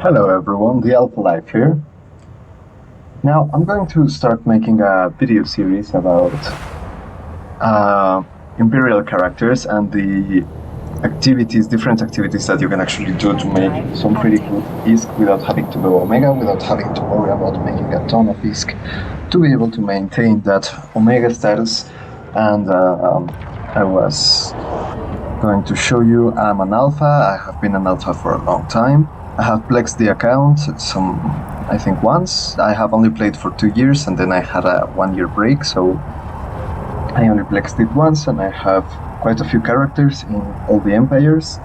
Hello everyone, the Alpha Life here. Now I'm going to start making a video series about uh, Imperial characters and the different activities that you can actually do to make some pretty good ISK without having to go Omega, without having to worry about making a ton of ISK to be able to maintain that Omega status. And I was going to show you I'm an alpha. I have been an alpha for a long time. I have plexed the account I think once. I have only played for 2 years and then I had a 1-year break, so I only plexed it once and I have quite a few characters in all the empires.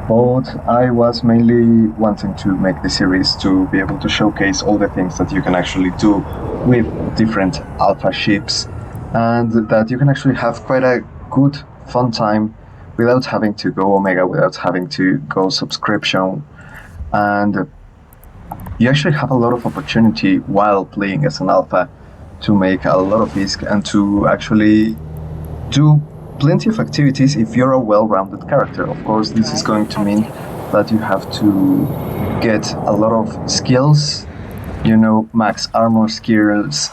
But I was mainly wanting to make the series to be able to showcase all the things that you can actually do with different alpha ships, and that you can actually have quite a good fun time without having to go Omega, without having to go subscription. And you actually have a lot of opportunity while playing as an alpha to make a lot of ISK and to actually do plenty of activities if you're a well-rounded character. Of course, this is going to mean that you have to get a lot of skills, max armor skills,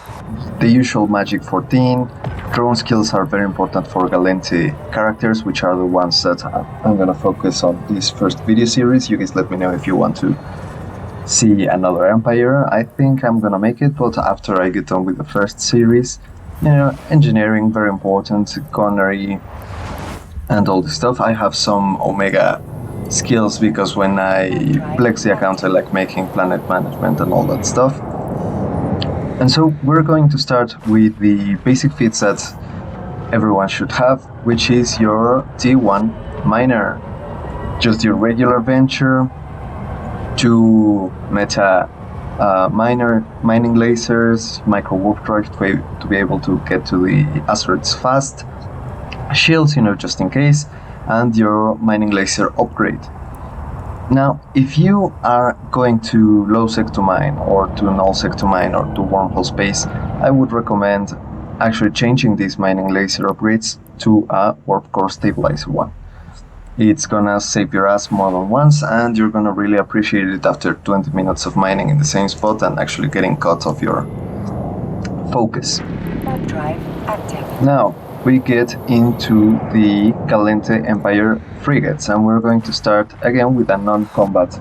the usual magic 14. Drone skills are very important for Gallente characters, which are the ones that I'm gonna focus on this first video series. You guys let me know if you want to see another empire. I think I'm gonna make it, but after I get done with the first series. Engineering, very important, gunnery, and all this stuff. I have some Omega skills because when I flex the account, I like making planet management and all that stuff. And so we're going to start with the basic feats that everyone should have, which is your T1 miner. Just your regular venture, 2 meta mining lasers, micro warp drive to be able to get to the asteroids fast, shields, just in case, and your mining laser upgrade. Now, if you are going to low sec to mine, or to null sec to mine, or to wormhole space, I would recommend actually changing these mining laser upgrades to a warp core stabilizer one. It's gonna save your ass more than once, and you're gonna really appreciate it after 20 minutes of mining in the same spot and actually getting cut off your focus. Drive active. Now, we get into the Gallente Empire frigates, and we're going to start again with a non-combat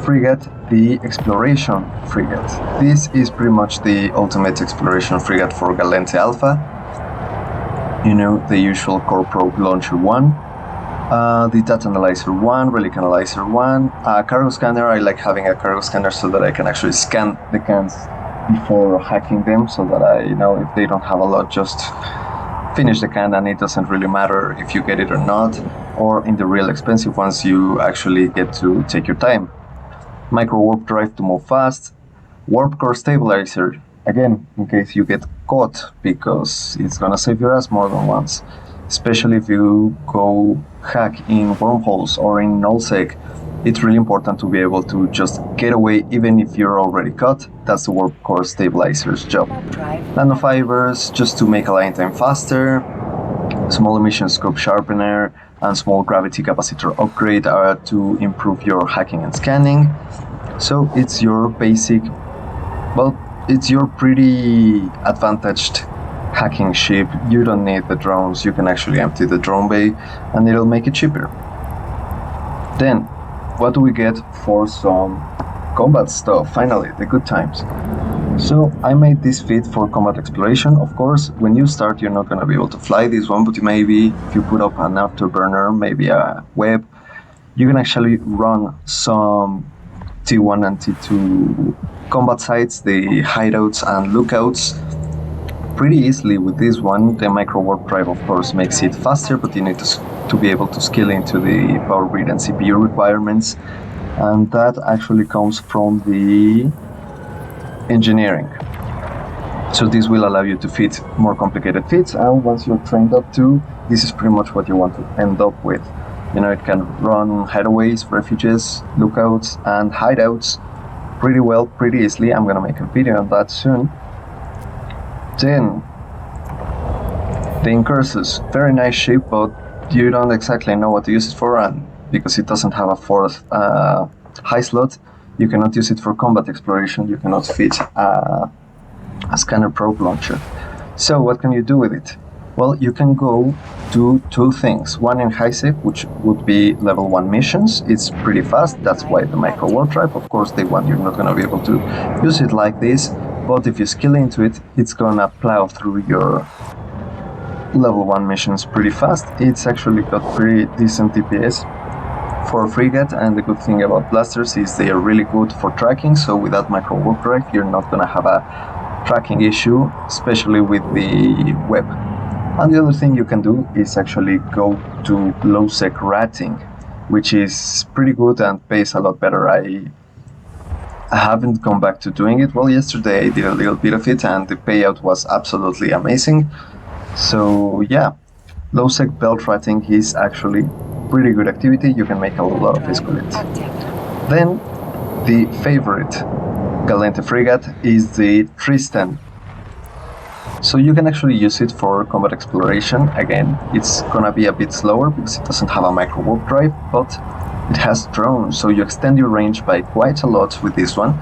frigate, the Exploration frigate. This is pretty much the ultimate exploration frigate for Gallente Alpha. The usual core probe launcher 1. The data analyzer 1, relic analyzer 1, cargo scanner. I like having a cargo scanner so that I can actually scan the cans before hacking them, so that I know if they don't have a lot, just finish the can and it doesn't really matter if you get it or not. Or in the real expensive ones, you actually get to take your time. Micro warp drive to move fast. Warp core stabilizer, again, in case you get caught, because it's gonna save your ass more than once. Especially if you go hack in wormholes or in nullsec, it's really important to be able to just get away even if you're already caught. That's the warp core stabilizer's job. Nanofibers, just to make align time faster. Small emission scope sharpener and small gravity capacitor upgrade are to improve your hacking and scanning. So it's your basic, it's your pretty advantaged hacking ship. You don't need the drones, you can actually empty the drone bay and it'll make it cheaper. Then, what do we get for some combat stuff? Finally, the good times. So I made this fit for combat exploration. Of course, when you start, you're not going to be able to fly this one, but maybe if you put up an afterburner, maybe a web, you can actually run some T1 and T2 combat sites, the hideouts and lookouts, pretty easily with this one. The micro warp drive, of course, makes it faster, but you need to be able to scale into the power grid and CPU requirements, and that actually comes from the engineering. So this will allow you to fit more complicated fits, and once you're trained up to, this is pretty much what you want to end up with. It can run hideaways, refuges, lookouts, and hideouts pretty well, pretty easily. I'm gonna make a video on that soon. Then, the Incursus, very nice ship, but you don't exactly know what to use it for, and because it doesn't have a fourth high slot, You cannot use it for combat exploration. You cannot fit a scanner probe launcher. So what can you do with it? Well, you can go do two things. One in high-sec, which would be level 1 missions. It's pretty fast, that's why the micro warp drive. Of course, day 1 you're not going to be able to use it like this, but if you skill into it, it's going to plow through your level 1 missions pretty fast. It's actually got pretty decent DPS for a frigate, and the good thing about blasters is they are really good for tracking, so without micro warp drive you're not going to have a tracking issue, especially with the web. And the other thing you can do is actually go to low-sec ratting, which is pretty good and pays a lot better. I haven't gone back to doing it. Well, yesterday I did a little bit of it and the payout was absolutely amazing. So yeah, low-sec belt ratting is actually pretty good activity. You can make a lot of this with it. Then the favorite Gallente frigate is the Tristan. So you can actually use it for combat exploration. Again, it's gonna be a bit slower because it doesn't have a micro warp drive, but it has drones, so you extend your range by quite a lot with this one.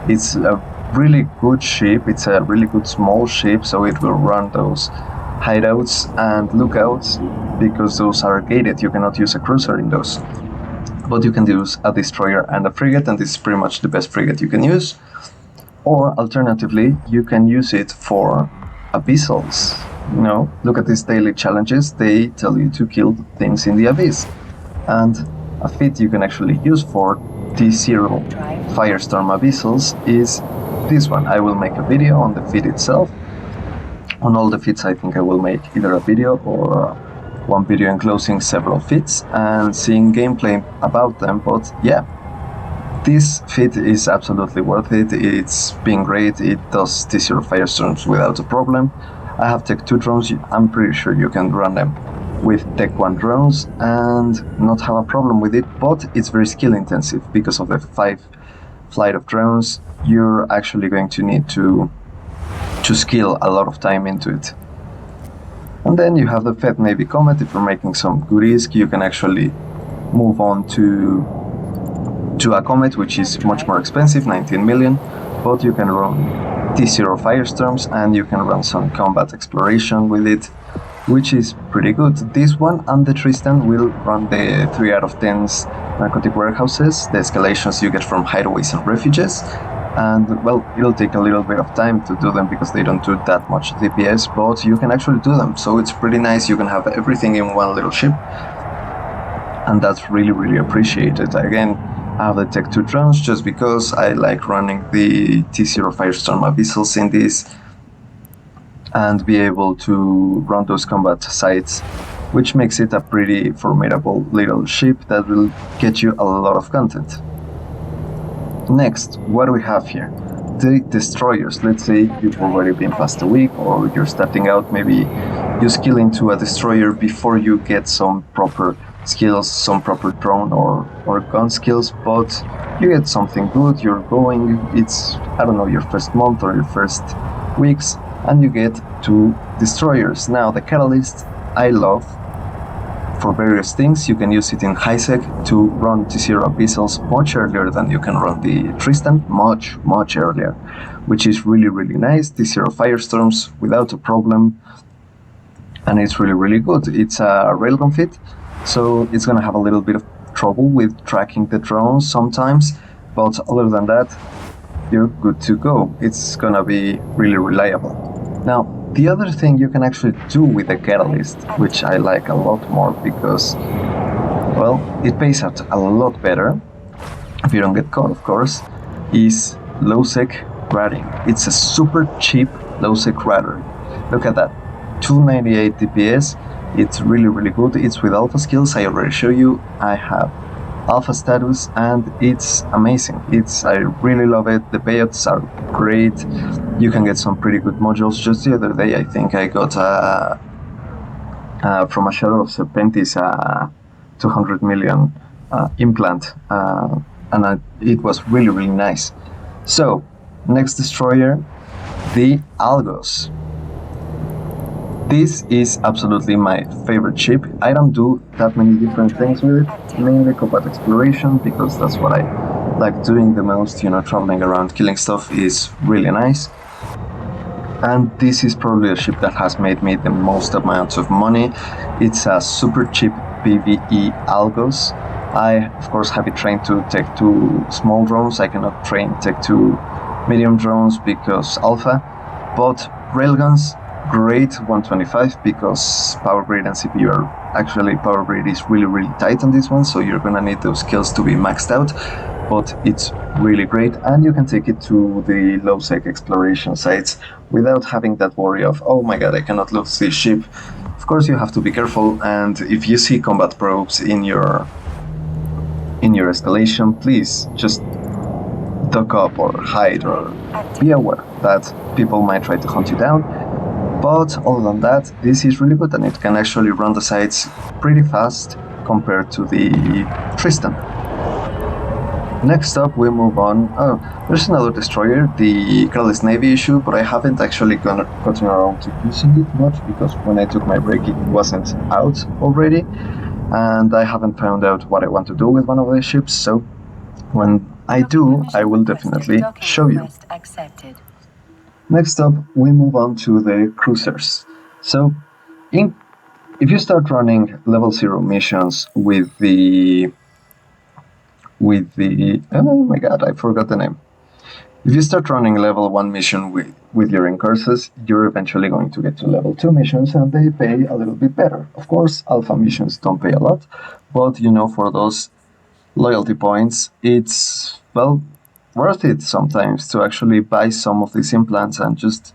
It's a really good ship, it's a really good small ship, so it will run those hideouts and lookouts, because those are gated. You cannot use a cruiser in those, but you can use a destroyer and a frigate, and this is pretty much the best frigate you can use. Or alternatively, you can use it for abyssals. You know, look at these daily challenges, they tell you to kill things in the abyss, and a feat you can actually use for T0 Firestorm abyssals is this one. I will make a video on the feat itself. On all the feats I think I will make either a video or one video enclosing several feats and seeing gameplay about them, but yeah, this feat is absolutely worth it. It's been great. It does T0 Firestorms without a problem. I have Tech 2 drones. I'm pretty sure you can run them with Tech 1 drones and not have a problem with it, but it's very skill intensive because of the 5 flight of drones. You're actually going to need to skill a lot of time into it. And then you have the Fed Navy Comet. If you're making some goodies, you can actually move on to a Comet, which is much more expensive, 19 million, but you can run T0 Firestorms and you can run some combat exploration with it, which is pretty good. This one and the Tristan will run the 3 out of 10s narcotic warehouses, the escalations you get from hideaways and refuges, and well, it'll take a little bit of time to do them because they don't do that much DPS, but you can actually do them, so it's pretty nice. You can have everything in one little ship, and that's really appreciated. Again, I have the Tech 2 drones just because I like running the T0 Firestorm abyssals in this and be able to run those combat sites, which makes it a pretty formidable little ship that will get you a lot of content. Next, what do we have here? The destroyers. Let's say you've already been past a week or you're starting out, maybe you skill into a destroyer before you get some proper skills, some proper drone or gun skills, but you get something good, you're going, it's, I don't know, your first month or your first weeks, and you get 2 destroyers. Now, the Catalyst I love for various things. You can use it in high-sec to run T0 abyssals much earlier than you can run the Tristan, much earlier, which is really nice. T0 Firestorms without a problem, and it's really good. It's a railgun fit, so it's gonna have a little bit of trouble with tracking the drones sometimes, but other than that, you're good to go. It's gonna be really reliable. Now, the other thing you can actually do with the Catalyst, which I like a lot more because, well, it pays out a lot better, if you don't get caught of course, is low-sec ratting. It's a super cheap low-sec ratter. Look at that, 298 DPS, it's really good. It's with alpha skills, I already show you. I have alpha status and it's amazing. I really love it. The payouts are great. You can get some pretty good modules. Just the other day I think I got from a Shadow of Serpentis 200 million implant, and it was really nice. So next destroyer, the Algos. This is absolutely my favorite ship. I don't do that many different things with it, mainly combat exploration, because that's what I like doing the most, traveling around, killing stuff is really nice. And this is probably a ship that has made me the most amount of money. It's a super cheap PvE Algos. I, of course, have it trained to take 2 small drones. I cannot take 2 medium drones because alpha. But railguns, great 125 because power grid and CPU are actually, power grid is really tight on this one, so you're gonna need those skills to be maxed out. But it's really great, and you can take it to the low-sec exploration sites without having that worry of, oh my god, I cannot lose this ship. Of course, you have to be careful, and if you see combat probes in your escalation, please just duck up or hide, or be aware that people might try to hunt you down. But other than that, this is really good, and it can actually run the sites pretty fast compared to the Tristan. Next up, we move on. Oh, there's another destroyer, the Catalyst Navy issue, but I haven't actually gotten around to using it much because when I took my break, it wasn't out already, and I haven't found out what I want to do with one of the ships. So when I do, I will definitely show you. Next up, we move on to the cruisers. So, if you start running level 0 missions with the oh my god, I forgot the name. If you start running level 1 mission with your incurses, you're eventually going to get to level 2 missions, and they pay a little bit better. Of course, alpha missions don't pay a lot, but for those loyalty points, it's, well, worth it sometimes to actually buy some of these implants and just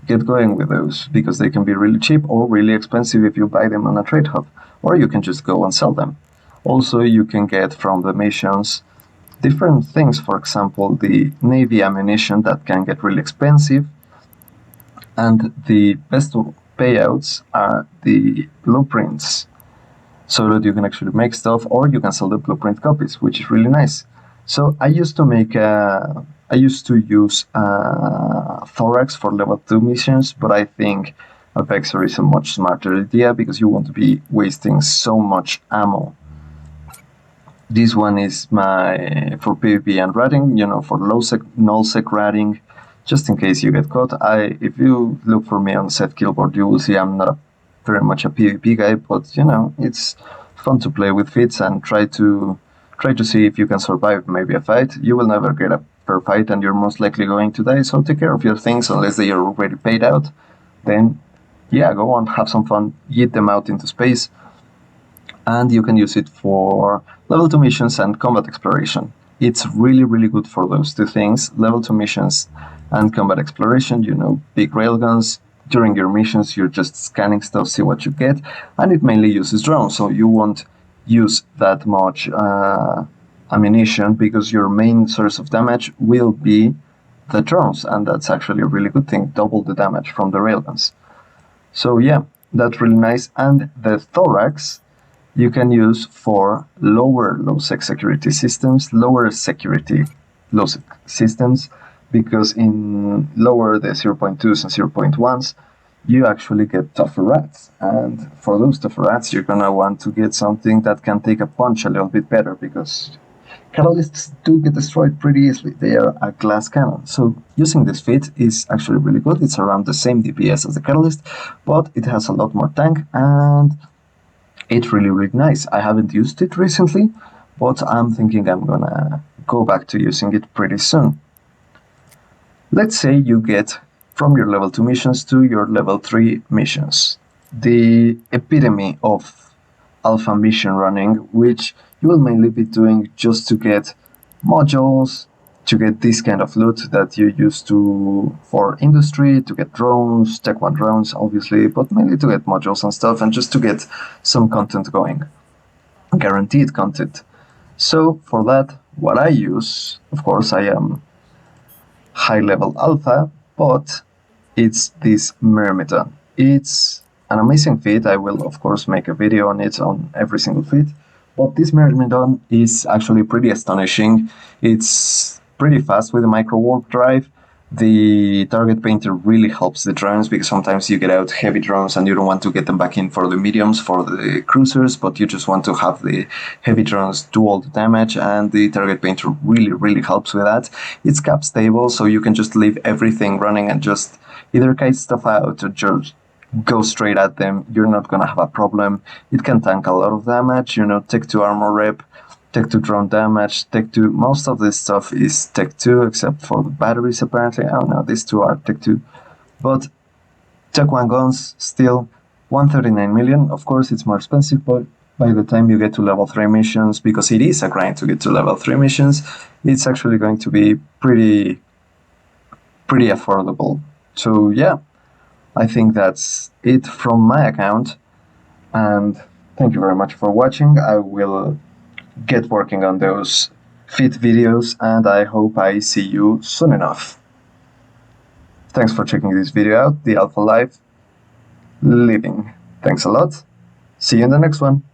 get going with those, because they can be really cheap or really expensive if you buy them on a trade hub, or you can just go and sell them. Also, you can get from the missions different things, for example, the Navy ammunition that can get really expensive, and the best payouts are the blueprints, so that you can actually make stuff, or you can sell the blueprint copies, which is really nice. So I used to use Thorax for level 2 missions, but I think a Vexor is a much smarter idea because you won't be wasting so much ammo. This one is for PvP and ratting, for low-sec, null-sec ratting, just in case you get caught. If you look for me on set killboard, you will see I'm not very much a PvP guy, but it's fun to play with fits and try to see if you can survive maybe a fight. You will never get a fair fight, and you're most likely going to die, so take care of your things unless they are already paid out. Then, yeah, go on, have some fun, yeet them out into space, and you can use it for level 2 missions and combat exploration. It's really good for those 2 things, level 2 missions and combat exploration, big railguns. During your missions, you're just scanning stuff, see what you get, and it mainly uses drones, so you won't use that much ammunition because your main source of damage will be the drones, and that's actually a really good thing, double the damage from the railguns. So yeah, that's really nice. And the Thorax you can use for lower low-sec security systems, low-sec systems, because in lower, the 0.2s and 0.1s, you actually get tougher rats. And for those tougher rats, you're gonna want to get something that can take a punch a little bit better, because catalysts do get destroyed pretty easily. They are a glass cannon. So using this fit is actually really good. It's around the same DPS as the catalyst, but it has a lot more tank, and it's really nice. I haven't used it recently, but I'm thinking I'm gonna go back to using it pretty soon. Let's say you get from your level 2 missions to your level 3 missions. The epitome of alpha mission running, which you will mainly be doing just to get modules, to get this kind of loot that you use for industry, to get drones, Tech 1 drones, obviously, but mainly to get modules and stuff, and just to get some content going. Guaranteed content. So for that, what I use, of course, I am high-level alpha, but it's this Myrmidon. It's an amazing feat. I will, of course, make a video on it on every single feat, but this Myrmidon is actually pretty astonishing. It's pretty fast with a micro warp drive, The target painter really helps the drones because sometimes you get out heavy drones and you don't want to get them back in for the mediums, for the cruisers, but you just want to have the heavy drones do all the damage, and the target painter really helps with that. It's cap stable, so you can just leave everything running and just either kite stuff out or just go straight at them. You're not gonna have a problem. It can tank a lot of damage, Tech 2 armor rep, Tech 2 drone damage, Tech 2, most of this stuff is Tech 2, except for the batteries apparently. Oh no, these two are Tech 2. But Tech 1 guns, still 139 million. Of course, it's more expensive, but by the time you get to level 3 missions, because it is a grind to get to level 3 missions, it's actually going to be pretty affordable. So yeah, I think that's it from my account, and thank you very much for watching. I will get working on those fit videos, and I hope I see you soon enough. Thanks for checking this video out, the Alpha Life Living. Thanks a lot. See you in the next one.